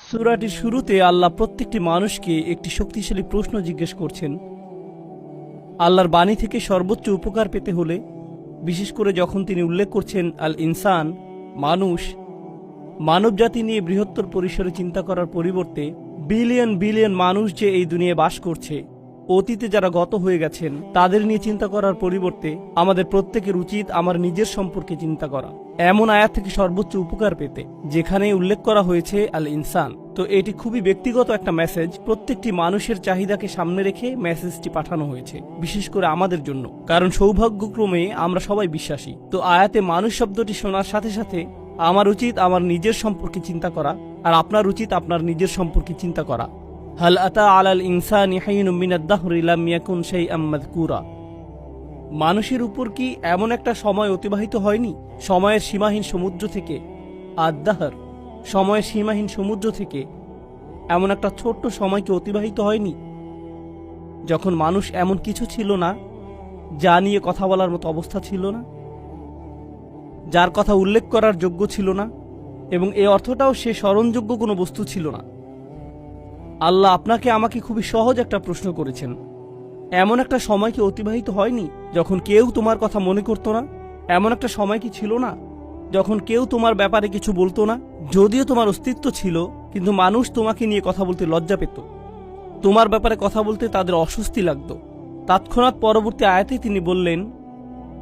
সূরাটির শুরুতে আল্লাহ প্রত্যেকটি মানুষকে একটি শক্তিশালী প্রশ্ন জিজ্ঞেস করছেন। আল্লাহর বাণী থেকে সর্বোচ্চ উপকার পেতে হলে, বিশেষ করে যখন তিনি উল্লেখ করছেন আল ইনসান, মানুষ, মানবজাতি নিয়ে বৃহত্তর পরিসরে চিন্তা করার পরিবর্তে বিলিয়ন বিলিয়ন মানুষ যে এই দুনিয়ায় বাস করছে, অতীতে যারা গত হয়ে গেছেন তাদের নিয়ে চিন্তা করার পরিবর্তে আমাদের প্রত্যেকের উচিত আমার নিজের সম্পর্কে চিন্তা করা, এমন আয়াত থেকে সর্বোচ্চ উপকার পেতে যেখানে উল্লেখ করা হয়েছে আল ইনসান। তো এটি খুবই ব্যক্তিগত একটা মেসেজ, প্রত্যেকটি মানুষের চাহিদাকে সামনে রেখে মেসেজটি পাঠানো হয়েছে, বিশেষ করে আমাদের জন্য, কারণ সৌভাগ্যক্রমে আমরা সবাই বিশ্বাসী। তো আয়াতে মানুষ শব্দটি শোনার সাথে সাথে আমার উচিত আমার নিজের সম্পর্কে চিন্তা করা, আর আপনার উচিত আপনার নিজের সম্পর্কে চিন্তা করা। হাল আতা আলাল ইনসানি হাইনুম মিনাদ দাহরি লাম ইয়াকুন শাইআম মাযকুরা। মানুষের উপর কি এমন একটা সময় অতিবাহিত হয়নি সময়ের সীমাহীন সমুদ্র থেকে, আদ-দাহর, সময়ের সীমাহীন সমুদ্র থেকে এমন একটা ছোট্ট সময় কি অতিবাহিত হয়নি যখন মানুষ এমন কিছু ছিল না যা নিয়ে কথা বলার মতো অবস্থা ছিল না, যার কথা উল্লেখ করার যোগ্য ছিল না, এবং এই অর্থটাও সে স্মরণযোগ্য কোনো বস্তু ছিল না। আল্লাহ আপনাকে আমাকে খুবই সহজ একটা প্রশ্ন করেছেন, এমন একটা সময় কি অতিবাহিত হয়নি যখন কেউ তোমার কথা মনে করতো না? এমন একটা সময় কি ছিল না যখন কেউ তোমার ব্যাপারে কিছু বলতো না? যদিও তোমার অস্তিত্ব ছিল, কিন্তু মানুষ তোমাকে নিয়ে কথা বলতে লজ্জা পেত, তোমার ব্যাপারে কথা বলতে তাদের অস্বস্তি লাগতো। তৎক্ষণাৎ পরবর্তী আয়াতে তিনি বললেন,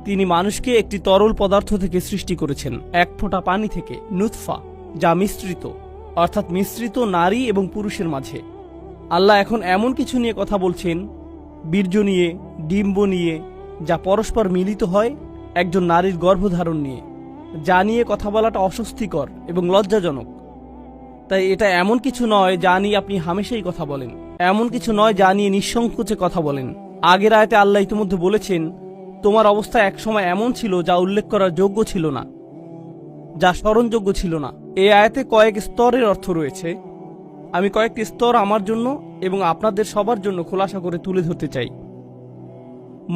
তিনি মানুষকে একটি তরল পদার্থ থেকে সৃষ্টি করেছেন, এক ফোঁটা পানি থেকে, নুতফা, যা মিশ্রিত, অর্থাৎ মিশ্রিত নারী এবং পুরুষের মাঝে। আল্লাহ এখন এমন কিছু নিয়ে কথা বলছেন, বীর্য নিয়ে, ডিম্ব নিয়ে, যা পরস্পর মিলিত হয় একজন নারীর গর্ভধারণ নিয়ে, যা নিয়ে কথা বলাটা অস্বস্তিকর এবং লজ্জাজনক। তাই এটা এমন কিছু নয় যা নিয়ে আপনি হামেশাই কথা বলেন, এমন কিছু নয় যা নিয়ে নিঃসংকোচে কথা বলেন। আগের আয়াতে আল্লাহ ইতিমধ্যে বলেছেন, তোমার অবস্থা একসময় এমন ছিল যা উল্লেখ করার যোগ্য ছিল না, যা স্মরণযোগ্য ছিল না। এই আয়াতে কয়েক স্তরের অর্থ রয়েছে। আমি কয়েকটি স্তর আমার জন্য এবং আপনাদের সবার জন্য খোলাসা করে তুলে ধরতে চাই।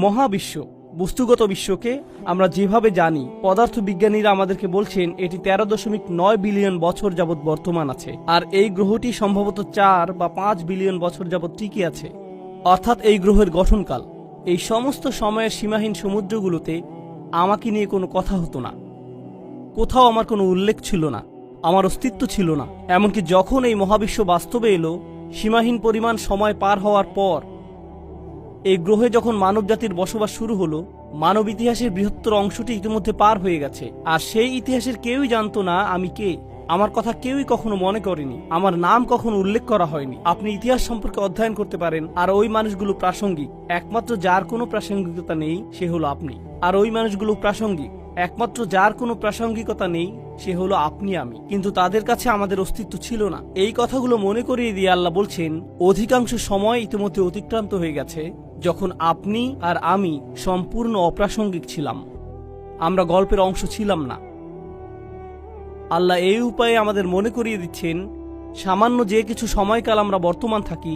মহাবিশ্ব, বস্তুগত বিশ্বকে আমরা যেভাবে জানি, পদার্থবিজ্ঞানীরা আমাদেরকে বলছেন এটি 13.9 বিলিয়ন বছর যাবৎ বর্তমান আছে, আর এই গ্রহটি সম্ভবত 4 বা 5 বিলিয়ন বছর যাবৎ টিকে আছে, অর্থাৎ এই গ্রহের গঠনকাল। এই সমস্ত সময়ের সীমাহীন সমুদ্রগুলোতে আমাকে নিয়ে কোনো কথা হতো না, কোথাও আমার কোনো উল্লেখ ছিল না, আমার অস্তিত্ব ছিল না। এমনকি যখন এই মহাবিশ্ব বাস্তবে এলো, সীমাহীন পরিমাণ সময় পার হওয়ার পর এই গ্রহে যখন মানবজাতির বসবাস শুরু হলো, মানব ইতিহাসের বৃহত্তর অংশটি ইতিমধ্যে পার হয়ে গেছে, আর সেই ইতিহাসের কেউই জানতো না আমি কে, আমার কথা কেউই কখনো মনে করেনি, আমার নাম কখনো উল্লেখ করা হয়নি। আপনি ইতিহাস সম্পর্কে অধ্যয়ন করতে পারেন, আর ওই মানুষগুলো প্রাসঙ্গিক, একমাত্র যার কোনো প্রাসঙ্গিকতা নেই সে হলো আপনি। আর ওই মানুষগুলো প্রাসঙ্গিক, একমাত্র যার কোনো প্রাসঙ্গিকতা নেই সে হলো আপনি, আমি। কিন্তু তাদের কাছে আমাদের অস্তিত্ব ছিল না। এই কথাগুলো মনে করিয়ে দিয়ে আল্লাহ বলছেন, অধিকাংশ সময় ইতিমধ্যে অতিক্রান্ত হয়ে গেছে যখন আপনি আর আমি সম্পূর্ণ অপ্রাসঙ্গিক ছিলাম, আমরা গল্পের অংশ ছিলাম না। আল্লাহ এই উপায়ে আমাদের মনে করিয়ে দিচ্ছেন, সামান্য যে কিছু সময়কাল আমরা বর্তমান থাকি,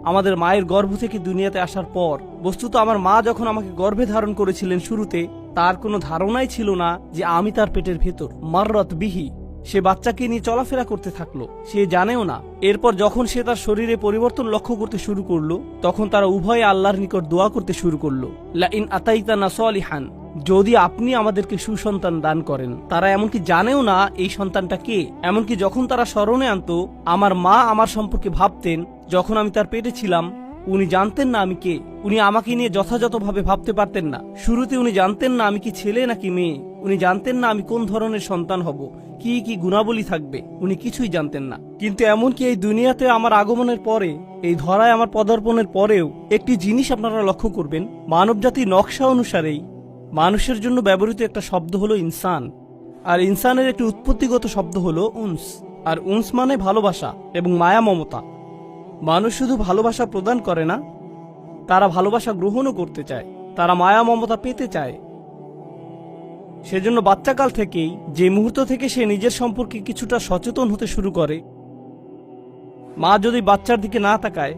আমাদের মায়ের গর্ভ থেকে দুনিয়াতে আসার পর, বস্তুত আমার মা যখন আমাকে গর্ভে ধারণ করেছিলেন শুরুতে, তার কোনো ধারণাই ছিল না যে আমি তার পেটের ভেতর। মাররাত বিহি, সে বাচ্চাকে নিয়ে চলাফেরা করতে থাকলো, সে জানেও না। এরপর যখন সে তার শরীরে পরিবর্তন লক্ষ্য করতে শুরু করলো, তখন তারা উভয়ে আল্লাহর নিকট দোয়া করতে শুরু করলো, লা ইন আতাইতানা সলিহান, যদি আপনি আমাদেরকে সুসন্তান দান করেন। তারা এমনকি জানেও না এই সন্তানটা কে। এমনকি যখন তারা স্মরণে আনতো, আমার মা আমার সম্পর্কে ভাবতেন, যখন আমি তার পেটে ছিলাম উনি জানতেন না আমি কে, উনি আমাকে নিয়ে যথাযথভাবে ভাবতে পারতেন না। শুরুতে উনি জানতেন না আমি কি ছেলে নাকি মেয়ে, উনি জানতেন না আমি কোন ধরনের সন্তান হব, কি কি গুণাবলী থাকবে, উনি কিছুই জানতেন না। কিন্তু এমনকি এই দুনিয়াতে আমার আগমনের পরে, এই ধরায় আমার পদার্পণের পরেও একটি জিনিস আপনারা লক্ষ্য করবেন, মানবজাতির নকশা অনুসারেই মানুষের জন্য ব্যবহৃত একটা শব্দ হলো ইনসান, আর ইনসানের একটি উৎপত্তিগত শব্দ হলো উনস, আর উনস মানে ভালোবাসা এবং মায়া মমতা। মানুষ শুধু ভালোবাসা প্রদান করে না, তারা ভালোবাসা গ্রহণও করতে চায়, তারা মায়া মমতা পেতে চায়। সেজন্য বাচ্চাকাল থেকেই, যে মুহূর্ত থেকে সে নিজের সম্পর্কে কিছুটা সচেতন হতে শুরু করে, মা যদি বাচ্চার দিকে না তাকায়,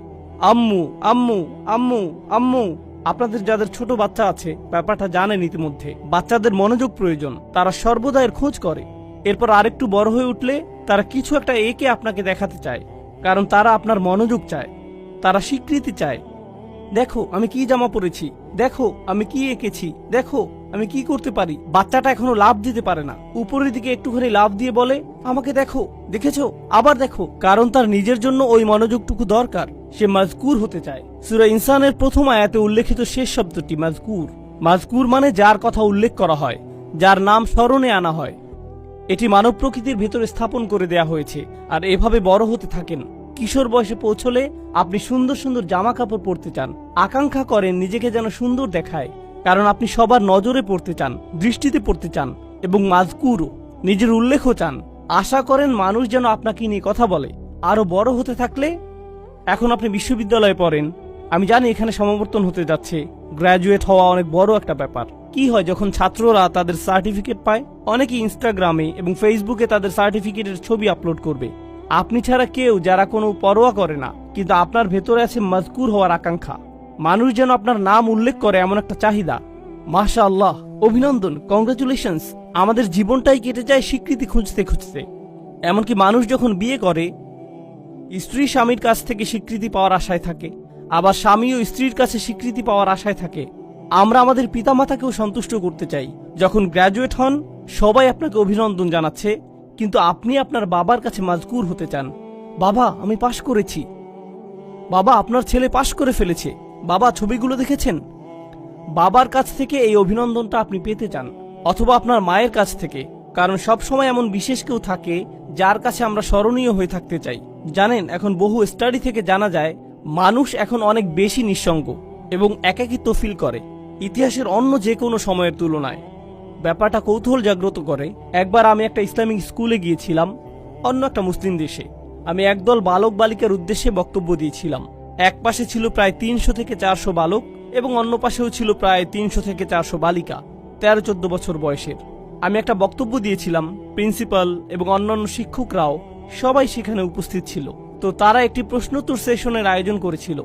আম্মু আম্মু আম্মু আম্মু, আপনাদের যাদের ছোট বাচ্চা আছে ব্যাপারটা জানেন ইতিমধ্যে, বাচ্চাদের মনোযোগ প্রয়োজন, তারা সর্বদা এর খোঁজ করে। এরপর আরেকটু বড় হয়ে উঠলে তারা কিছু একটা একে আপনাকে দেখাতে চায়, কারণ তারা আপনার মনোযোগ চায়, তারা স্বীকৃতি চায়। দেখো আমি কি জামা পরেছি, দেখো আমি কি এঁকেছি, দেখো আমি কি করতে পারি। বাচ্চাটা এখনো লাভ দিতে পারে না, উপরের দিকে একটুখানি লাভ দিয়ে বলে আমাকে দেখো, দেখেছো, আবার দেখো, কারণ তার নিজের জন্য ওই মনোযোগটুকু দরকার। সে মাজকুর হতে চায়। সূরা ইনসানের প্রথম আয়াতে উল্লেখিত শেষ শব্দটি মাজকুর। মাজকুর মানে যার কথা উল্লেখ করা হয়, যার নাম স্মরণে আনা হয়। এটি মানব প্রকৃতির ভেতরে স্থাপন করে দেয়া হয়েছে। আর এভাবে বড় হতে থাকেন। কিশোর বয়সে পৌঁছলে আপনি সুন্দর সুন্দর জামা কাপড় পরতে চান, আকাঙ্ক্ষা করেন নিজেকে যেন সুন্দর দেখায়, কারণ আপনি সবার নজরে পড়তে চান, দৃষ্টিতে পড়তে চান, এবং মাজকুরও, নিজের উল্লেখও চান। আশা করেন মানুষ যেন আপনাকে নিয়ে কথা বলে। আরো বড় হতে থাকলে, এখন আপনি বিশ্ববিদ্যালয়ে পড়েন, আমি জানি এখানে সমাবর্তন হতে যাচ্ছে, গ্র্যাজুয়েট হওয়া অনেক বড় একটা ব্যাপার। কি হয় যখন ছাত্ররা তাদের সার্টিফিকেট পায়? অনেকে ইনস্টাগ্রামে এবং ফেসবুকে তাদের সার্টিফিকেটের ছবি আপলোড করবে। আপনি ছাড়া কেউ যারা কোনো পরোয়া করে না, কিন্তু আপনার ভেতরে আছে মাজকুর হওয়ার আকাঙ্ক্ষা। মানুষ যেন আপনার নাম উল্লেখ করে এমন একটা চাহিদা। মাশাআল্লাহ, অভিনন্দন, কংগ্রাচুলেশনস। আমাদের জীবনটাই কেটে যায় স্বীকৃতি খুঁজতে খুঁজতে। এমনকি মানুষ যখন বিয়ে করে, স্ত্রী স্বামীর কাছ থেকে স্বীকৃতি পাওয়ার আশায় থাকে, আবার স্বামীও স্ত্রীর কাছে স্বীকৃতি পাওয়ার আশায় থাকে। আমরা আমাদের পিতামাতাকেও সন্তুষ্ট করতে চাই। যখন গ্র্যাজুয়েট হন, সবাই আপনাকে অভিনন্দন জানাচ্ছে, কিন্তু আপনি আপনার বাবার কাছে মাজকুর হতে চান। বাবা, আমি পাশ করেছি। বাবা, আপনার ছেলে পাশ করে ফেলেছে। বাবা, ছবিগুলো দেখেছেন? বাবার কাছ থেকে এই অভিনন্দনটা আপনি পেতে চান, অথবা আপনার মায়ের কাছ থেকে, কারণ সব সময় এমন বিশেষ কেউ থাকে যার কাছে আমরা স্মরণীয় হয়ে থাকতে চাই। জানেন, এখন বহু স্টাডি থেকে জানা যায় মানুষ এখন অনেক বেশি নিঃসঙ্গ এবং একাকিত্ব ফিল করে ইতিহাসের অন্য যে কোনো সময়ের তুলনায়। ব্যাপারটা কৌতূহল জাগ্রত করে। একবার আমি একটা ইসলামিক স্কুলে গিয়েছিলাম, অন্য একটা মুসলিম দেশে। আমি একদল বালক বালিকার উদ্দেশ্যে বক্তব্য দিয়েছিলাম। এক পাশে ছিল প্রায় 300 থেকে 400 বালক এবং অন্য পাশেও ছিল প্রায় 300 থেকে 400 বালিকা 13-14 বছর বয়সের। আমি একটা বক্তব্য দিয়েছিলাম, প্রিন্সিপাল এবং অন্যান্য শিক্ষকরাও সবাই সেখানে উপস্থিত ছিল। তো তারা একটি প্রশ্নোত্তর সেশনের আয়োজন করেছিল।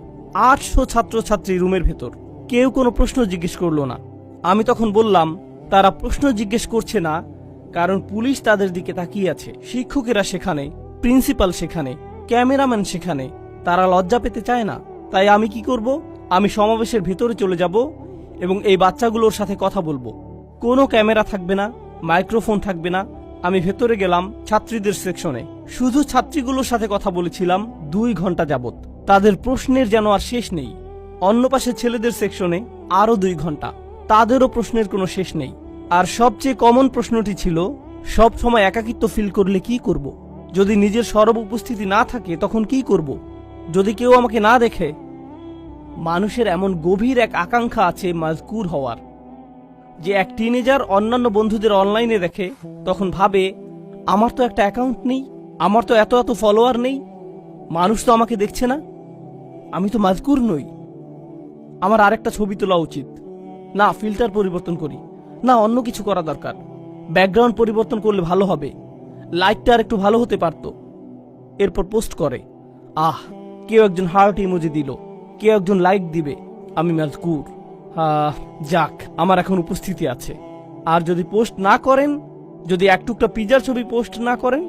800 ছাত্রছাত্রী রুমের ভেতর, কেউ কোনো প্রশ্ন জিজ্ঞেস করলো না। আমি তখন বললাম, তারা প্রশ্ন জিজ্ঞেস করছে না কারণ পুলিশ তাদের দিকে তাকিয়ে আছে, শিক্ষকেরা সেখানে, প্রিন্সিপাল সেখানে, ক্যামেরাম্যান সেখানে, তারা লজ্জা পেতে চায় না। তাই আমি কি করব? আমি সমাবেশের ভেতরে চলে যাব এবং এই বাচ্চাগুলোর সাথে কথা বলবো। কোনো ক্যামেরা থাকবে না, মাইক্রোফোন থাকবে না। আমি ভেতরে গেলাম ছাত্রীদের সেকশনে, শুধু ছাত্রীগুলোর সাথে কথা বলেছিলাম 2 ঘন্টা যাবত। তাদের প্রশ্নের যেন আর শেষ নেই। অন্য পাশে ছেলেদের সেকশনে আরো 2 ঘন্টা, তাদেরও প্রশ্নের কোনো শেষ নেই। আর সবচেয়ে কমন প্রশ্নটি ছিল, সব সময় একাকিত্ব ফিল করলে কি করব? যদি নিজের সরব উপস্থিতি না থাকে তখন কি করব? যদি কেউ আমাকে না দেখে? মানুষের এমন গভীর এক আকাঙ্ক্ষা আছে মাজকুর হওয়ার, যে এক টিনেজার অন্যান্য বন্ধুদের অনলাইনে দেখে, তখন ভাবে আমার তো একটা অ্যাকাউন্ট নেই, আমার তো এত এত ফলোয়ার নেই, মানুষ তো আমাকে দেখছে না, আমি তো মাজকুর নই, আমার আরেকটা ছবি তোলা উচিত, না ফিল্টার পরিবর্তন করি, না অন্য কিছু করা দরকার, ব্যাকগ্রাউন্ড পরিবর্তন করলে ভালো হবে, লাইটটা আর একটু ভালো হতে পারত। এরপর পোস্ট করে, কেউ একজন হার্ট ইমোজি দিল, কেউ একজন লাইক দিবে, আমি মাজকুর। যাক, আমার এখন উপস্থিতি আছে। আর যদি পোস্ট না করেন, যদি এক টুকটা পিজার ছবি পোস্ট না করেন,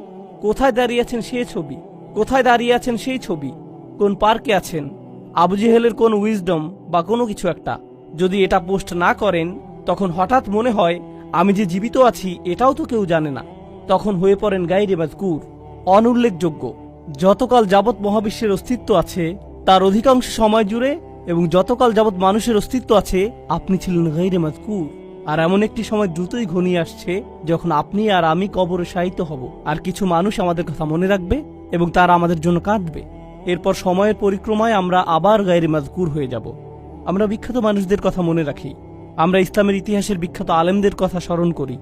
কোথায় দাঁড়িয়ে আছেন সেই ছবি, কোথায় দাঁড়িয়ে আছেন সেই ছবি, কোন পার্কে আছেন, আবু জেহেলের কোন উইজডম বা কোনো কিছু একটা, যদি এটা পোস্ট না করেন, তখন হঠাৎ মনে হয় আমি যে জীবিত আছি এটাও তো কেউ জানে না। তখন হয়ে পড়েন গায়রে মাজকুর, অনুল্লেখযোগ্য। যতকাল যাবৎ মহাবিশ্বের অস্তিত্ব আছে তার অধিকাংশ সময় জুড়ে এবং যতকাল যাবৎ মানুষের অস্তিত্ব আছে আপনি ছিলেন গায়রে মাজকুর। আর এমন একটি সময় দ্রুতই ঘনিয়ে আসছে যখন আপনি আর আমি কবরে শায়িত হব, আর কিছু মানুষ আমাদের কথা মনে রাখবে এবং তারা আমাদের জন্য কাঁদবে। এরপর সময়ের পরিক্রমায় আমরা আবার গায়রে মাজকুর হয়ে যাব। আমরা বিখ্যাত মানুষদের কথা মনে রাখি, আমরা ইসলামের ইতিহাসের বিখ্যাত আলেমদের কথা স্মরণ করি।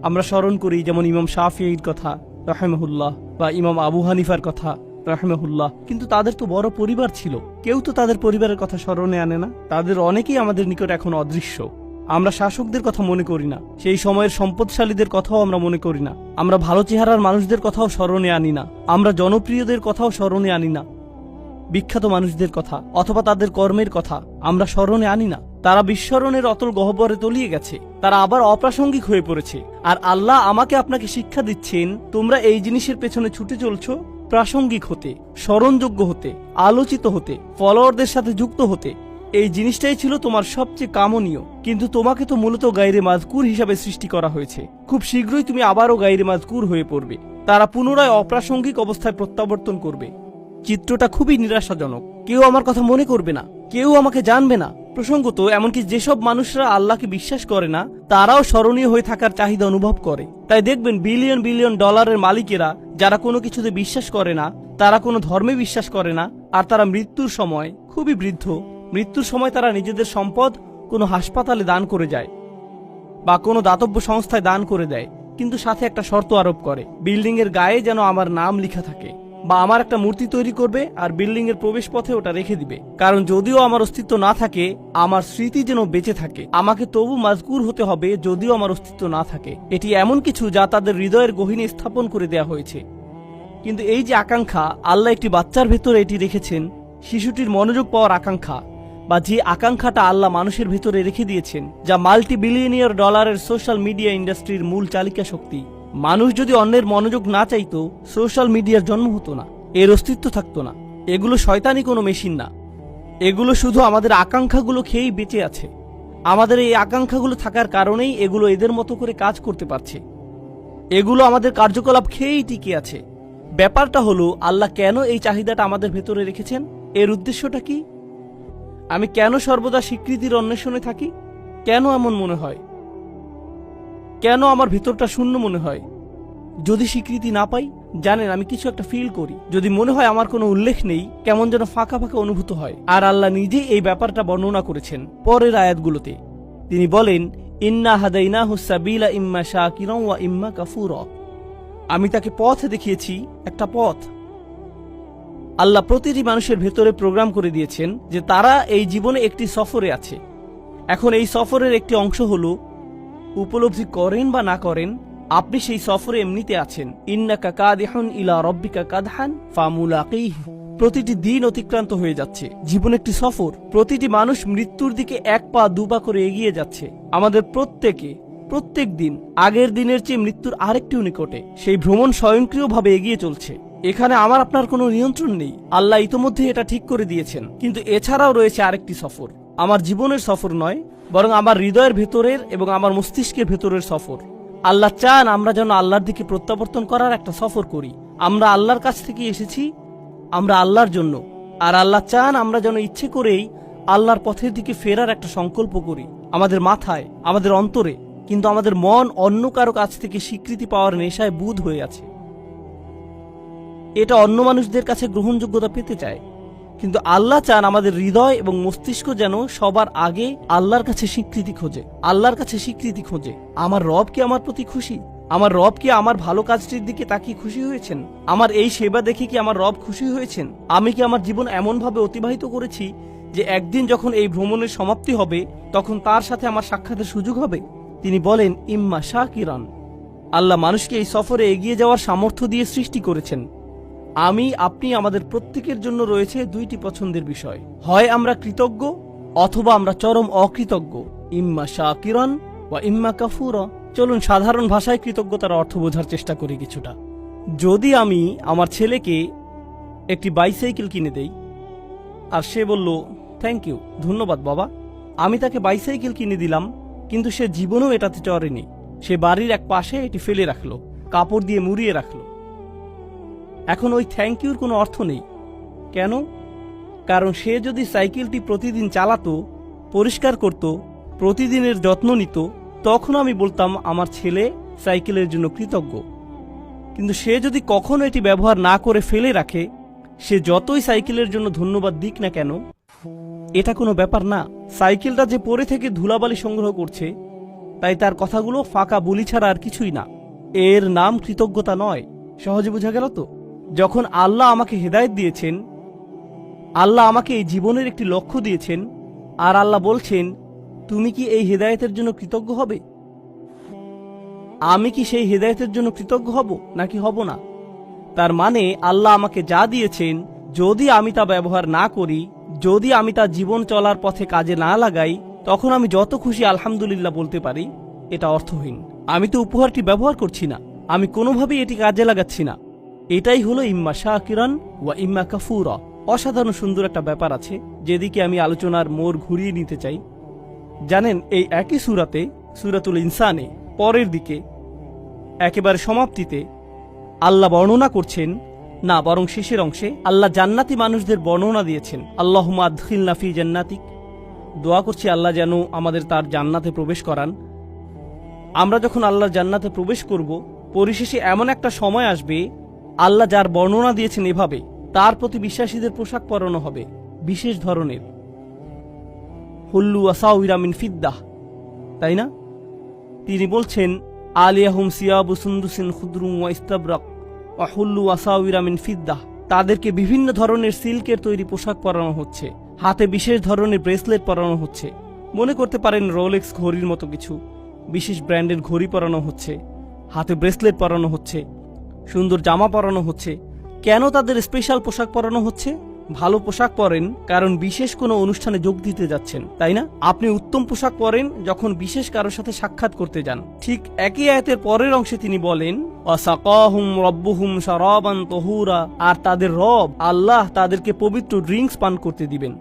আমরা স্মরণ করি যেমন ইমাম শাফিঈর কথা রাহিমাহুল্লাহ বা ইমাম আবু হানিফার কথা রাহিমাহুল্লাহ, কিন্তু তাদের তো বড় পরিবার ছিল, কেউ তো তাদের পরিবারের কথা স্মরণে আনে না। তাদের অনেকেই আমাদের নিকট এখন অদৃশ্য। আমরা শাসকদের কথা মনে করি না, সেই সময়ের সম্পদশালীদের কথাও আমরা মনে করি না, আমরা ভালো চেহারার মানুষদের কথাও স্মরণে আনি না, আমরা জনপ্রিয়দের কথাও স্মরণে আনি না। বিখ্যাত মানুষদের কথা অথবা তাদের কর্মের কথা আমরা স্মরণে আনি না। তারা বিস্মরণের অতল গহ্বরে তলিয়ে গেছে, তারা আবার অপ্রাসঙ্গিক হয়ে পড়েছে। আর আল্লাহ আমাকে আপনাকে শিক্ষা দিচ্ছেন, তোমরা এই জিনিসের পেছনে ছুটে চলছো প্রাসঙ্গিক হতে, স্মরণযোগ্য হতে, আলোচিত হতে, ফলোয়ারদের সাথে যুক্ত হতে। এই জিনিসটাই ছিল তোমার সবচেয়ে কামনীয়, কিন্তু তোমাকে তো মূলত গায়রে মাজকুর হিসাবে সৃষ্টি করা হয়েছে। খুব শীঘ্রই তুমি আবারও গায়রে মাজকুর হয়ে পড়বে। তারা পুনরায় অপ্রাসঙ্গিক অবস্থায় প্রত্যাবর্তন করবে। চিত্রটা খুবই নিরাশাজনক। কেউ আমার কথা মনে করবে না, কেউ আমাকে জানবে না। প্রসঙ্গত এমনকি যেসব মানুষরা আল্লাহকে বিশ্বাস করে না তারাও স্মরণীয় হয়ে থাকার চাহিদা অনুভব করে। তাই দেখবেন বিলিয়ন বিলিয়ন ডলারের মালিকেরা যারা কোনো কিছুতে বিশ্বাস করে না, তারা কোনো ধর্মে বিশ্বাস করে না, আর তারা মৃত্যুর সময় খুবই বৃদ্ধ, মৃত্যুর সময় তারা নিজেদের সম্পদ কোনো হাসপাতালে দান করে যায় বা কোনো দাতব্য সংস্থায় দান করে দেয়, কিন্তু সাথে একটা শর্ত আরোপ করে, বিল্ডিং এর গায়ে যেন আমার নাম লেখা থাকে, বা আমার একটা মূর্তি তৈরি করবে আর বিল্ডিং এর প্রবেশ পথে ওটা রেখে দিবে। কারণ যদিও আমার অস্তিত্ব না থাকে, আমার স্মৃতি যেন বেঁচে থাকে। আমাকে তবু মাজকুর হতে হবে যদিও আমার অস্তিত্ব না থাকে। এটি এমন কিছু যা তাদের হৃদয়ের গহীনে স্থাপন করে দেয়া হয়েছে। কিন্তু এই যে আকাঙ্ক্ষা, আল্লাহ একটি বাচ্চার ভেতরে এটি রেখেছেন, শিশুটির মনোযোগ পাওয়ার আকাঙ্ক্ষা, বা যে আকাঙ্ক্ষাটা আল্লাহ মানুষের ভেতরে রেখে দিয়েছেন, যা মাল্টি বিলিয়নিয়ার ডলারের সোশ্যাল মিডিয়া ইন্ডাস্ট্রির মূল চালিকা শক্তি। মানুষ যদি অন্যের মনোযোগ না চাইতো, সোশ্যাল মিডিয়ার জন্ম হতো না, এর অস্তিত্ব থাকতো না। এগুলো শয়তানি কোনো মেশিন না, এগুলো শুধু আমাদের আকাঙ্ক্ষাগুলো খেয়েই বেঁচে আছে। আমাদের এই আকাঙ্ক্ষাগুলো থাকার কারণেই এগুলো এদের মতো করে কাজ করতে পারছে। এগুলো আমাদের কার্যকলাপ খেয়েই টিকে আছে। ব্যাপারটা হলো, আল্লাহ কেন এই চাহিদাটা আমাদের ভেতরে রেখেছেন? এর উদ্দেশ্যটা কি? আমি কেন সর্বদা স্বীকৃতির অন্বেষণে থাকি? কেন এমন মনে হয়? কেন আমার ভিতরটা শূন্য মনে হয়? যদি স্বীকৃতি না পাই, জানেন আমি কিছু একটা ফিল করি। যদি মনে হয় আমার কোনো উল্লেখ নেই, কেমন যেন ফাঁকা ফাঁকা অনুভূত হয়। আর আল্লাহ নিজেই এই ব্যাপারটা বর্ণনা করেছেন পরের আয়াতগুলোতে। তিনি বলেন, ইন্না হাদাইনাহু সাবিলা ইম্মা শাকিরান ওয়া ইম্মা কাফুরা। আমি তাকে পথ দেখিয়েছি, একটা পথ। আল্লাহ প্রতিটি মানুষের ভেতরে প্রোগ্রাম করে দিয়েছেন যে তারা এই জীবনে একটি সফরে আছে। এখন এই সফরের একটি অংশ হলো, উপলব্ধি করেন বা না করেন, আপনি সেই সফরে এমনিতে আছেন। ইন্নাকা কাদিহুন ইলা রাব্বিকা কাদহান ফামুলাকিহি। প্রতিটি দিন অতিক্রান্ত হয়ে যাচ্ছে। জীবন একটি সফর। প্রতিটি মানুষ মৃত্যুর দিকে এক পা দু পা করে এগিয়ে যাচ্ছে। আমাদের প্রত্যেক দিন আগের দিনের চেয়ে মৃত্যুর আরেকটিও নিকটে। সেই ভ্রমণ স্বয়ংক্রিয়ভাবে এগিয়ে চলছে। এখানে আমার আপনার কোনো নিয়ন্ত্রণ নেই। আল্লাহ ইতোমধ্যে এটা ঠিক করে দিয়েছেন। কিন্তু এছাড়াও রয়েছে আরেকটি সফর, আমার জীবনের সফর নয়, বরং আমার হৃদয়ের ভেতরের এবং আমার মস্তিষ্কের ভেতরের সফর। আল্লাহ চান আমরা যেন আল্লাহর দিকে প্রত্যাবর্তন করার একটা সফর করি। আমরা আল্লাহর কাছ থেকে এসেছি, আমরা আল্লাহর জন্য। আর আল্লাহ চান আমরা যেন ইচ্ছে করেই আল্লাহর পথের দিকে ফেরার একটা সংকল্প করি, আমাদের মাথায়, আমাদের অন্তরে। কিন্তু আমাদের মন অন্য কারো কাছ থেকে স্বীকৃতি পাওয়ার নেশায় বুঁদ হয়ে আছে। এটা অন্য মানুষদের কাছে গ্রহণযোগ্যতা পেতে চায়। কিন্তু আল্লাহ চান আমাদের হৃদয় এবং মস্তিষ্ক যেন সবার আগে আল্লাহর কাছে স্বীকৃতি খোঁজে, আল্লাহর কাছে স্বীকৃতি খোঁজে। আমার রব কি আমার প্রতি খুশি? আমার রব কি আমার ভালো কাজটির দিকে তাকিয়ে খুশি হয়েছেন? আমার এই সেবা দেখে কি আমার রব খুশি হয়েছেন? আমি কি আমার জীবন এমনভাবে অতিবাহিত করেছি যে একদিন যখন এই ভ্রমণের সমাপ্তি হবে, তখন তার সাথে আমার সাক্ষাতের সুযোগ হবে? তিনি বলেন, ইম্মা শাকিরান। আল্লাহ মানুষকে এই সফরে এগিয়ে যাওয়ার সামর্থ্য দিয়ে সৃষ্টি করেছেন। আপনি আমাদের প্রত্যেকের জন্য রয়েছে দুইটি পছন্দের বিষয়, হয় আমরা কৃতজ্ঞ অথবা আমরা চরম অকৃতজ্ঞ। ইম্মা শাকিরান ওয়া ইম্মা কাফুরা। চলুন সাধারণ ভাষায় কৃতজ্ঞতার অর্থ বোঝার চেষ্টা করি কিছুটা। যদি আমি আমার ছেলেকে একটি বাইসাইকেল কিনে দেই আর সে বলল, থ্যাংক ইউ, ধন্যবাদ বাবা, আমি তাকে বাইসাইকেল কিনে দিলাম, কিন্তু সে জীবনেও এটাতে চড়েনি। সে বাড়ির এক পাশে এটি ফেলে রাখলো, কাপড় দিয়ে মুড়িয়ে রাখলো। এখন ওই থ্যাংক ইউর কোনো অর্থ নেই। কেন? কারণ সে যদি সাইকেলটি প্রতিদিন চালাতো, পরিষ্কার করত, প্রতিদিনের যত্ন নিত, তখন আমি বলতাম আমার ছেলে সাইকেলের জন্য কৃতজ্ঞ। কিন্তু সে যদি কখনো এটি ব্যবহার না করে ফেলে রাখে, সে যতই সাইকেলের জন্য ধন্যবাদ দিক না কেন, এটা কোনো ব্যাপার না। সাইকেলটা যে পড়ে থেকে ধুলাবালি সংগ্রহ করছে, তাই তার কথাগুলো ফাঁকা বুলি ছাড়া আর কিছুই না। এর নাম কৃতজ্ঞতা নয়। সহজে বোঝা গেল তো? যখন আল্লাহ আমাকে হেদায়েত দিয়েছেন, আল্লাহ আমাকে এই জীবনের একটি লক্ষ্য দিয়েছেন, আর আল্লাহ বলছেন, তুমি কি এই হেদায়েতের জন্য কৃতজ্ঞ হবে? আমি কি সেই হেদায়েতের জন্য কৃতজ্ঞ হব নাকি হব না? তার মানে আল্লাহ আমাকে যা দিয়েছেন যদি আমি তা ব্যবহার না করি, যদি আমি তা জীবন চলার পথে কাজে না লাগাই, তখন আমি যত খুশি আলহামদুলিল্লাহ বলতে পারি, এটা অর্থহীন। আমি তো উপহারটি ব্যবহার করছি না, আমি কোনোভাবেই এটি কাজে লাগাচ্ছি না। এটাই হলো ইম্মা শাকিরান ওয়া ইম্মা কাফুরা। অসাধারণ সুন্দর একটা ব্যাপার আছে, যেদিকে আমি আলোচনার মোড় ঘুরিয়ে নিতে চাই। জানেন, এই একই সূরাতে, সূরাতুল ইনসানে পরের দিকে একেবারে সমাপ্তিতে আল্লাহ বর্ণনা করছেন, না বরং শেষের অংশে আল্লাহ জান্নাতি মানুষদের বর্ণনা দিয়েছেন। আল্লাহুম্মা আদখিলনা ফি জান্নাতিক। দোয়া করছি আল্লাহ যেন আমাদের তার জান্নাতে প্রবেশ করান। আমরা যখন আল্লাহর জান্নাতে প্রবেশ করব, পরিশেষে এমন একটা সময় আসবে, আল্লাহ যার বর্ণনা দিয়েছেন এভাবে, তার প্রতি বিশ্বাসীদের পোশাক পরানো হবে বিশেষ ধরনের, হুল্লু আসাউইরা মিন ফিদ্দাহ, তাই না? তিনি বলছেন, আলিয়াহুম সিয়াবু সুন্দুসিন খুদরুম ওয়া ইস্তাবরাক ওয়া হুল্লু আসাউইরা মিন ফিদ্দাহ। তাদেরকে বিভিন্ন ধরনের সিল্কের তৈরি পোশাক পরানো হচ্ছে, হাতে বিশেষ ধরনের ব্রেসলেট পরানো হচ্ছে। মনে করতে পারেন রোলেক্স ঘড়ির মতো কিছু, বিশেষ ব্র্যান্ডের ঘড়ি পরানো হচ্ছে, হাতে ব্রেসলেট পরানো হচ্ছে, সুন্দর জামা পরানো হচ্ছে। কেন তাদের স্পেশাল পোশাক পরানো হচ্ছে? ভালো পোশাক পরেন কারণ বিশেষ কোনো অনুষ্ঠানে যোগ দিতে যাচ্ছেন, তাই না? আপনি উত্তম পোশাক পরেন যখন বিশেষ কারোর সাথে সাক্ষাৎ করতে যান। ঠিক একই আয়াতের পরের অংশে তিনি বলেন, ওয়াসাকাহুম রাব্বুহুম শারাবান তাহুরা। আর তাদের রব আল্লাহ তাদেরকে পবিত্র ড্রিঙ্কস পান করতে দিবেন।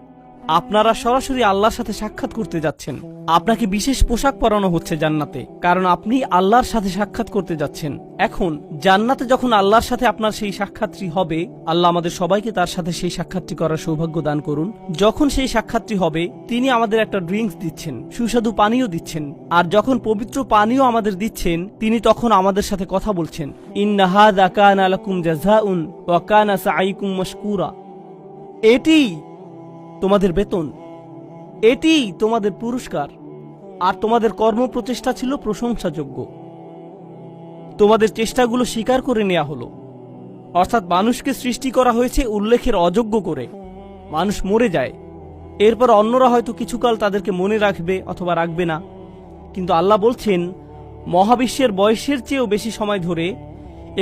আপনারা সরাসরি আল্লাহর সাথে সাক্ষাৎ করতে যাচ্ছেন, আপনাকে বিশেষ পোশাক পরানো হচ্ছে জান্নাতে, কারণ আপনি আল্লাহর সাথে সাক্ষাৎ করতে যাচ্ছেন। এখন জান্নাতে যখন আল্লাহর সাথে আপনার সেই সাক্ষাৎটি হবে, আল্লাহ আমাদের সবাইকে তার সাথে সেই সাক্ষাৎটি করার সৌভাগ্য দান করুন। যখন সেই সাক্ষাৎটি হবে, তিনি আমাদের একটা ড্রিঙ্কস দিচ্ছেন, সুস্বাদু পানীয় দিচ্ছেন। আর যখন পবিত্র পানীয় আমাদের দিচ্ছেন, তিনি তখন আমাদের সাথে কথা বলছেন, ইন্না হাযা কানা লাকুম জাযাউন ওয়া কানা সাঈকুম মাশকুরা। এটি তোমাদের বেতন, এটি তোমাদের পুরস্কার, আর তোমাদের কর্মপ্রচেষ্টা ছিল প্রশংসাযোগ্য। তোমাদের চেষ্টাগুলো স্বীকার করে নেওয়া হলো। অর্থাৎ মানুষকে সৃষ্টি করা হয়েছে উল্লেখের অযোগ্য করে। মানুষ মরে যায়, এরপর অন্যরা হয়তো কিছুকাল তাদেরকে মনে রাখবে অথবা রাখবে না, কিন্তু আল্লাহ বলছেন, মহাবিশ্বের বয়সের চেয়েও বেশি সময় ধরে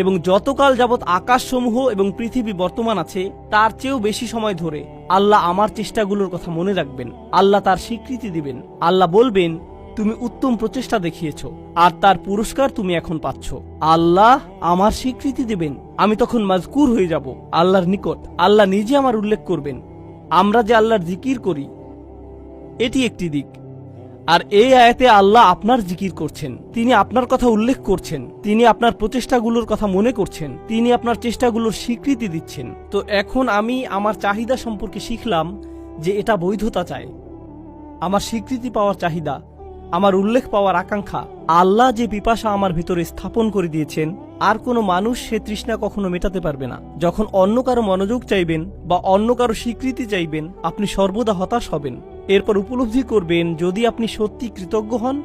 এবং যতকাল যাবৎ আকাশসমূহ এবং পৃথিবী বর্তমান আছে তার চেয়েও বেশি সময় ধরে আল্লাহ আমার চেষ্টাগুলোর কথা মনে রাখবেন। আল্লাহ তার স্বীকৃতি দিবেন। আল্লাহ বলবেন, তুমি উত্তম প্রচেষ্টা দেখিয়েছ, আর তার পুরস্কার তুমি এখন পাচ্ছ। আল্লাহ আমার স্বীকৃতি দিবেন, আমি তখন মাজকুর হয়ে যাব আল্লাহর নিকট। আল্লাহ নিজে আমার উল্লেখ করবেন। আমরা যে আল্লাহর জিকির করি, এটি একটি দিক। আর এই আয়াতে আল্লাহ আপনার জিকির করছেন, তিনি আপনার কথা উল্লেখ করছেন, তিনি আপনার প্রচেষ্টাগুলোর কথা মনে করছেন, তিনি আপনার চেষ্টাগুলোর স্বীকৃতি দিচ্ছেন। তো এখন আমি আমার চাহিদা সম্পর্কে শিখলাম যে এটা বৈধতা চায়, আমার স্বীকৃতি পাওয়ার চাহিদা, আমার উল্লেখ পাওয়ার আকাঙ্ক্ষা। আল্লাহ যে পিপাসা আমার ভিতরে স্থাপন করে দিয়েছেন, আর কোনো মানুষ সে তৃষ্ণা কখনো মেটাতে পারবে না। যখন অন্য কারো মনোযোগ চাইবেন বা অন্য কারো স্বীকৃতি চাইবেন, আপনি সর্বদা হতাশ হবেন। এরপর উপলব্ধি করবেন, যদি আপনি সত্যি কৃতজ্ঞ হন,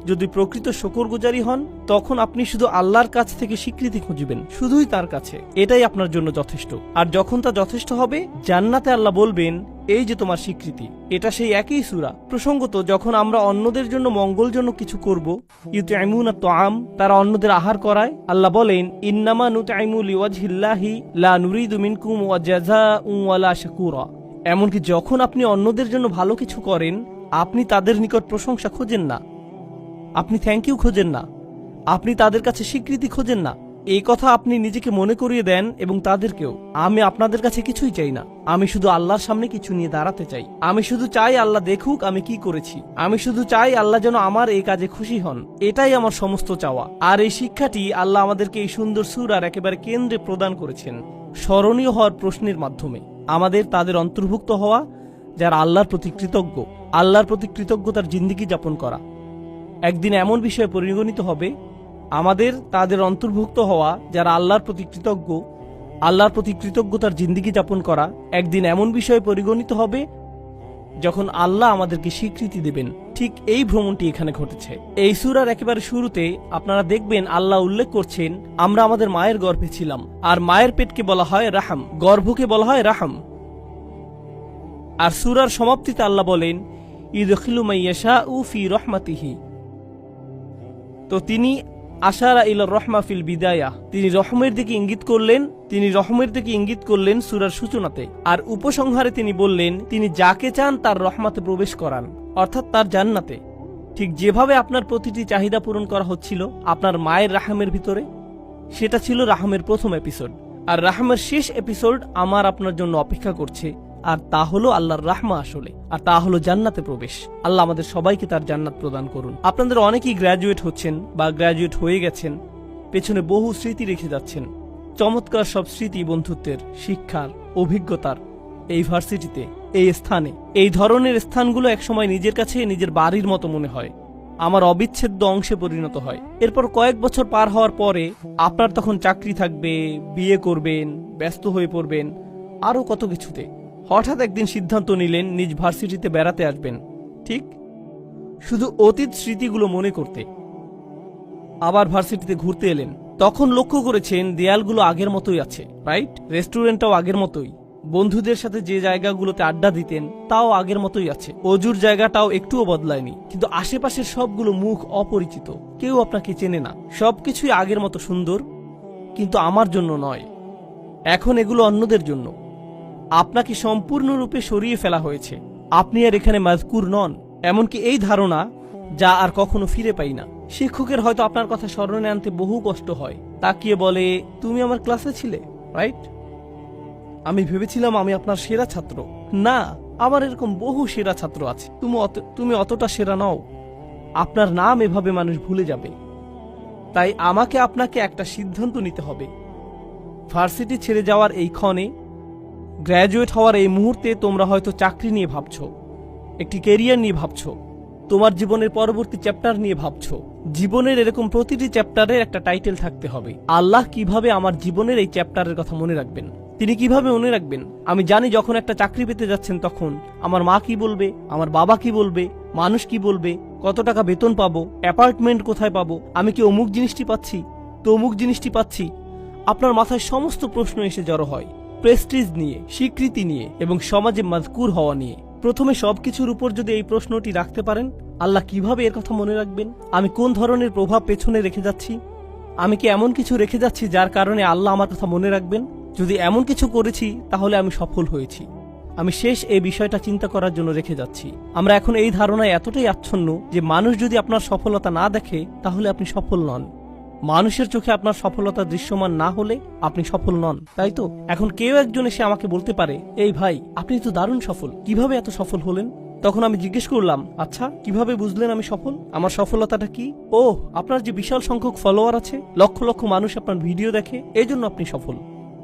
যদি প্রকৃত শুকরগুজারি হন, তখন আপনি শুধু আল্লাহর কাছ থেকে স্বীকৃতি খুঁজবেন, শুধুই তার কাছে। এটাই আপনার জন্য যথেষ্ট। আর যখন তা যথেষ্ট হবে, জান্নাতে আল্লাহ বলবেন, এই যে তোমার স্বীকৃতি। এটা সেই একই সূরা। প্রসঙ্গত, যখন আমরা অন্যদের জন্য মঙ্গলজনক কিছু করব, ইউতঈমুনা তাআম, তারা অন্যদের আহার করায়, আল্লাহ বলেন, ইন্নামা নুতঈমু লিওয়াজহিল্লাহি লা নুরিদু মিনকুম জাযাআন ওয়ালা শাকুরা। এমনকি যখন আপনি অন্যদের জন্য ভালো কিছু করেন, আপনি তাদের নিকট প্রশংসা খোঁজেন না, আপনি থ্যাংক ইউ খোঁজেন না, আপনি তাদের কাছে স্বীকৃতি খোঁজেন না। এই কথা আপনি নিজেকে মনে করিয়ে দেন এবং তাদেরকেও। আমি আপনাদের কাছে কিছুই চাই না, আমি শুধু আল্লাহর সামনে কিছু নিয়ে দাঁড়াতে চাই। আমি শুধু চাই আল্লাহ দেখুক আমি কি করেছি। আমি শুধু চাই আল্লাহ যেন আমার এই কাজে খুশি হন। এটাই আমার সমস্ত চাওয়া। আর এই শিক্ষাটি আল্লাহ আমাদেরকে এই সুন্দর সূরার একেবারে কেন্দ্রে প্রদান করেছেন, স্মরণীয় হওয়ার প্রশ্নের মাধ্যমে। আমাদের তাদের অন্তর্ভুক্ত হওয়া যারা আল্লাহর প্রতি কৃতজ্ঞ, আল্লাহর প্রতি কৃতজ্ঞতার জিন্দেগি যাপন করা। একদিন এমন বিষয়ে পরিগণিত হবে, আমাদের তাদের অন্তর্ভুক্ত হওয়া যারা আল্লাহর প্রতি কৃতজ্ঞ, আল্লাহর প্রতি কৃতজ্ঞতার জিন্দেগি যাপন করা একদিন এমন বিষয়ে পরিগণিত হবে যখন আল্লাহ আমাদেরকে স্বীকৃতি দেবেন। ঠিক এই ভ্রমণটি এখানে ঘটেছে। এই সূরার একেবারে শুরুতে আপনারা দেখবেন আল্লাহ উল্লেখ করছেন, আমরা আমাদের মায়ের গর্ভে ছিলাম। আর মায়ের পেটকে বলা হয় রাহাম, গর্ভকে বলা হয় রাহাম। আর সূরার সমাপ্তিতে আল্লাহ বলেন, ইদখিলু মাইয়াশাউ ফি রাহমাতিহি। তো তিনি আশারা ইলা রহমা ফিল বিদায়া, তিনি রহমের দিকে ইঙ্গিত করলেন সূরার সূচনাতে। আর উপসংহারে তিনি বললেন তিনি যাকে চান তার রহমাতে প্রবেশ করান, অর্থাৎ তার জান্নাতে। ঠিক যেভাবে আপনার প্রতিটি চাহিদা পূরণ করা হচ্ছিল আপনার মায়ের রাহমের ভিতরে, সেটা ছিল রাহমের প্রথম এপিসোড। আর রাহমের শেষ এপিসোড আমার আপনার জন্য অপেক্ষা করছে, আর তা হলো আল্লাহর রাহমা আসলে, আর তা হলো জান্নাতে প্রবেশ। আল্লাহ আমাদের সবাইকে তার জান্নাত প্রদান করুন। আপনাদের অনেকেই গ্র্যাজুয়েট হচ্ছেন বা গ্র্যাজুয়েট হয়ে গেছেন, পেছনে বহু স্মৃতি রেখে যাচ্ছেন, চমৎকার সব স্মৃতি, বন্ধুত্বের, শিক্ষার, অভিজ্ঞতার। এই ভার্সিটিতে, এই স্থানে, এই ধরনের স্থানগুলো একসময় নিজের কাছে নিজের বাড়ির মতো মনে হয়, আমার অবিচ্ছেদ্য অংশে পরিণত হয়। এরপর কয়েক বছর পার হওয়ার পরে আপনার তখন চাকরি থাকবে, বিয়ে করবেন, ব্যস্ত হয়ে পড়বেন, আরও কত কিছুতে। হঠাৎ একদিন সিদ্ধান্ত নিলেন নিজ ভার্সিটিতে বেড়াতে আসবেন, ঠিক শুধু অতীত স্মৃতিগুলো মনে করতে। আবার ভার্সিটিতে ঘুরতে এলেন, তখন লক্ষ্য করেছেন দেয়ালগুলো আগের মতোই আছে, রাইট? রেস্টুরেন্টটাও আগের মতোই, বন্ধুদের সাথে যে জায়গাগুলোতে আড্ডা দিতেন তাও আগের মতোই আছে, অজুর জায়গাটাও একটুও বদলায়নি। কিন্তু আশেপাশের সবগুলো মুখ অপরিচিত, কেউ আপনাকে চেনে না। সবকিছুই আগের মতো সুন্দর, কিন্তু আমার জন্য নয়, এখন এগুলো অন্যদের জন্য। আপনাকে সম্পূর্ণরূপে সরিয়ে ফেলা হয়েছে, আপনি আর এখানে মাজকুর নন। এমনকি এই ধারণা, যা আর কখনো ফিরে পাই না। শিক্ষকের হয়তো আপনার কথা স্মরণে আনতে বহু কষ্ট হয়, তাকিয়ে বলে তুমি আমার ক্লাসে ছিলে, রাইট? আমি ভেবেছিলাম আমি আপনার সেরা ছাত্র। না, আমার এরকম বহু সেরা ছাত্র আছে, তুমি অতটা সেরা নও। আপনার নাম এভাবে মানুষ ভুলে যাবে। তাই আমাকে আপনাকে একটা সিদ্ধান্ত নিতে হবে। ভার্সিটি ছেড়ে যাওয়ার এই ক্ষণে, গ্র্যাজুয়েট হওয়ার এই মুহূর্তে তোমরা হয়তো চাকরি নিয়ে ভাবছো, একটি ক্যারিয়ার নিয়ে ভাবছো, তোমার জীবনের পরবর্তী চ্যাপ্টার নিয়ে ভাবছো। জীবনের এরকম প্রতিটি চ্যাপ্টারের একটা টাইটেল থাকতে হবে। আল্লাহ কিভাবে আমার জীবনের এই চ্যাপ্টারের কথা মনে রাখবেন? তিনি কিভাবে মনে রাখবেন? আমি জানি যখন একটা চাকরি পেতে যাচ্ছেন তখন আমার মা কি বলবে, আমার বাবা কি বলবে, মানুষ কি বলবে, কত টাকা বেতন পাবো, অ্যাপার্টমেন্ট কোথায় পাবো, আমি কি অমুক জিনিসটি পাচ্ছি, তো অমুক জিনিসটি পাচ্ছি। আপনার মাথায় সমস্ত প্রশ্ন এসে জড়ো হয়, প্রেস্টিজ নিয়ে, স্বীকৃতি নিয়ে এবং সমাজে মাজকুর হওয়া নিয়ে। প্রথমে সবকিছুর উপর যদি এই প্রশ্নটি রাখতে পারেন, আল্লাহ কিভাবে এর কথা মনে রাখবেন? আমি কোন ধরনের প্রভাব পেছনে রেখে যাচ্ছি? আমি কি এমন কিছু রেখে যাচ্ছি যার কারণে আল্লাহ আমার কথা মনে রাখবেন? যদি এমন কিছু করেছি তাহলে আমি সফল হয়েছি। আমি শেষ এই বিষয়টা চিন্তা করার জন্য রেখে যাচ্ছি। আমরা এখন এই ধারণায় এতটাই আচ্ছন্ন যে মানুষ যদি আপনার সফলতা না দেখে তাহলে আপনি সফল নন। মানুষের চোখে আপনার সফলতা দৃশ্যমান না হলে আপনি সফল নন, তাই তো? এখন কেউ একজন এসে আমাকে বলতে পারে, এই ভাই আপনি তো দারুণ সফল, কিভাবে এত সফল হলেন? তখন আমি জিজ্ঞেস করলাম, আচ্ছা কিভাবে বুঝলেন আমি সফল? আমার সফলতাটা কি? ও, আপনার যে বিশাল সংখ্যক ফলোয়ার আছে, লক্ষ লক্ষ মানুষ আপনার ভিডিও দেখে, এই জন্য আপনি সফল।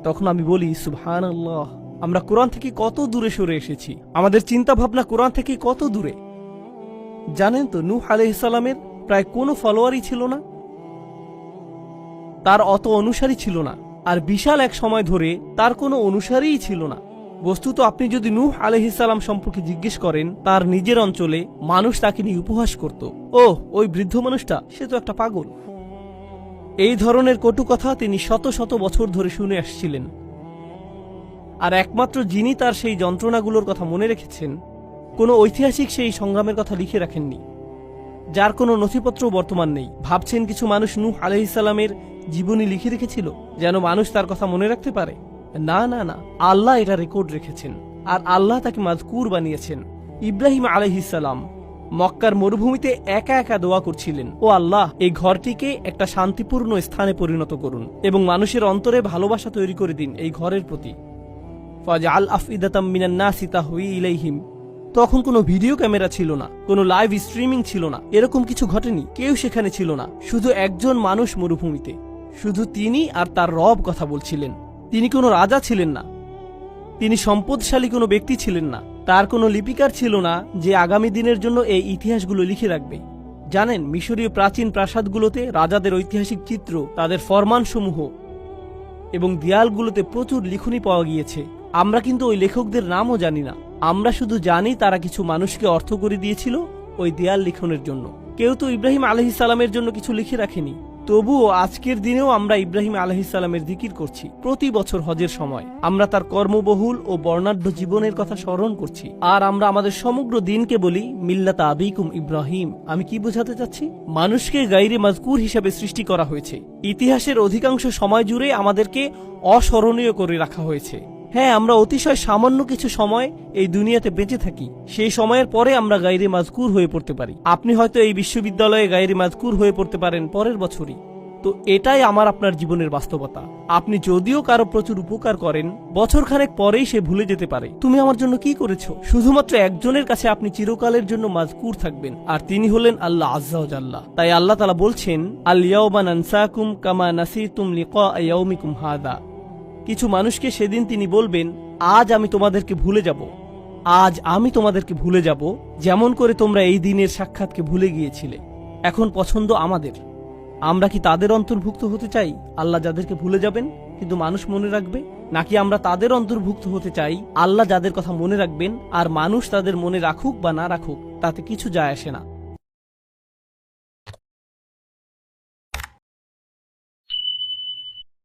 তখন আমি বলি, সুবহানাল্লাহ, আমরা কোরআন থেকে কত দূরে সরে এসেছি, আমাদের চিন্তা ভাবনা কোরআন থেকে কত দূরে। জানেন তো, নূহ আলাইহিস সালামের প্রায় কোনো ফলোয়ারই ছিল না, তার অত অনুসারী ছিল না, আর বিশাল এক সময় ধরে তার কোনো অনুসারীই ছিল না। বস্তুত আপনি যদি নূহ আলাইহিস সালাম সম্পর্কে জিজ্ঞেস করেন, তার নিজের অঞ্চলে মানুষ তাকে নিয়ে উপহাস করত, ও ওই বৃদ্ধ মানুষটা, সে তো একটা পাগল। এই ধরনের কটু কথা তিনি শত শত বছর ধরে শুনে আসছিলেন। আর একমাত্র যিনি তার সেই যন্ত্রণাগুলোর কথা মনে রেখেছেন, কোনো ঐতিহাসিক সেই সংগ্রামের কথা লিখে রাখেননি, যার কোনো নথিপত্র বর্তমান নেই। ভাবছেন কিছু মানুষ নূহ আলাইহিস সালামের জীবনী লিখে রেখেছিল যেন মানুষ তার কথা মনে রাখতে পারে? না না না, আল্লাহ এটা রেকর্ড রেখেছেন, আর আল্লাহ তাকে মাজকুর বানিয়েছেন। ইব্রাহিম আলাইহিস সালাম মক্কার মরুভূমিতে একা একা দোয়া করছিলেন, ও আল্লাহ, এই ঘরটিকে একটা শান্তিপূর্ণ স্থানে পরিণত করুন এবং মানুষের অন্তরে ভালোবাসা তৈরি করে দিন এই ঘরের প্রতি। ফাজআল আফইদাতাম মিনান নাসি তাহওয়ি ইলাইহিম। তখন কোনো ভিডিও ক্যামেরা ছিল না, কোনো লাইভ স্ট্রিমিং ছিল না, এরকম কিছু ঘটেনি, কেউ সেখানে ছিল না, শুধু একজন মানুষ মরুভূমিতে, শুধু তিনি আর তার রব কথা বলছিলেন। তিনি কোনো রাজা ছিলেন না, তিনি সম্পদশালী কোনো ব্যক্তি ছিলেন না, তার কোনো লিপিকার ছিল না যে আগামী দিনের জন্য এই ইতিহাসগুলো লিখে রাখবে। জানেন, মিশরীয় প্রাচীন প্রাসাদগুলোতে রাজাদের ঐতিহাসিক চিত্র, তাদের ফরমানসমূহ এবং দেয়ালগুলোতে প্রচুর লিখনি পাওয়া গিয়েছে। আমরা কিন্তু ওই লেখকদের নামও জানি না, আমরা শুধু জানি তারা কিছু মানুষকে অর্থ করে দিয়েছিল ওই দেয়াল লিখনের জন্য। কেউ তো ইব্রাহিম আলাইহিস সালামের জন্য কিছু লিখে রাখেনি, তবুও আজকের দিনেও আমরা ইব্রাহিম আলাইহিসসালামের জিকির করছি। প্রতি বছর হজের সময় আমরা তার কর্মবহুল ও বর্ণাঢ্য জীবনের কথা স্মরণ করছি। আর আমরা আমাদের সমগ্র দিনকে বলি মিল্লাতা আবিকুম ইব্রাহিম। আমি কি বোঝাতে চাচ্ছি? মানুষকে গায়রে মাজকুর হিসেবে সৃষ্টি করা হয়েছে। ইতিহাসের অধিকাংশ সময় জুড়ে আমাদেরকে অস্মরণীয় করে রাখা হয়েছে। হ্যাঁ, আমরা অতিশয় সামান্য কিছু সময় এই দুনিয়াতে বেঁচে থাকি। সেই সময়ের পরে আমরা গায়রে মাজকুর হয়ে পড়তে পারি। আপনি হয়তো এই বিশ্ববিদ্যালয়ে গায়রে মাজকুর হয়ে পড়তে পারেন পরের বছরই। তো এটাই আমার আপনার জীবনের বাস্তবতা। আপনি যদিও কারো প্রচুর উপকার করেন, বছরখানেক পরেই সে ভুলে যেতে পারে তুমি আমার জন্য কি করেছো। শুধুমাত্র একজনের কাছে আপনি চিরকালের জন্য মাজকুর থাকবেন, আর তিনি হলেন আল্লাহ আজ্জা ওয়া জাল্লা। তাই আল্লাহ তাআলা বলছেন, আল ইয়াওমা নানসাকুম কামা নাসিতুম লিকা ইয়াউমিকুম হাদা। কিছু মানুষকে সেদিন তিনি বলবেন, আজ আমি তোমাদেরকে ভুলে যাব, আজ আমি তোমাদেরকে ভুলে যাব, যেমন করে তোমরা এই দিনের সাক্ষাৎকে ভুলে গিয়েছিলে। এখন পছন্দ আমাদের, আমরা কি তাদের অন্তর্ভুক্ত হতে চাই আল্লাহ যাদেরকে ভুলে যাবেন কিন্তু মানুষ মনে রাখবে, নাকি আমরা তাদের অন্তর্ভুক্ত হতে চাই আল্লাহ যাদের কথা মনে রাখবেন আর মানুষ তাদের মনে রাখুক বা না রাখুক তাতে কিছু যায় আসে না।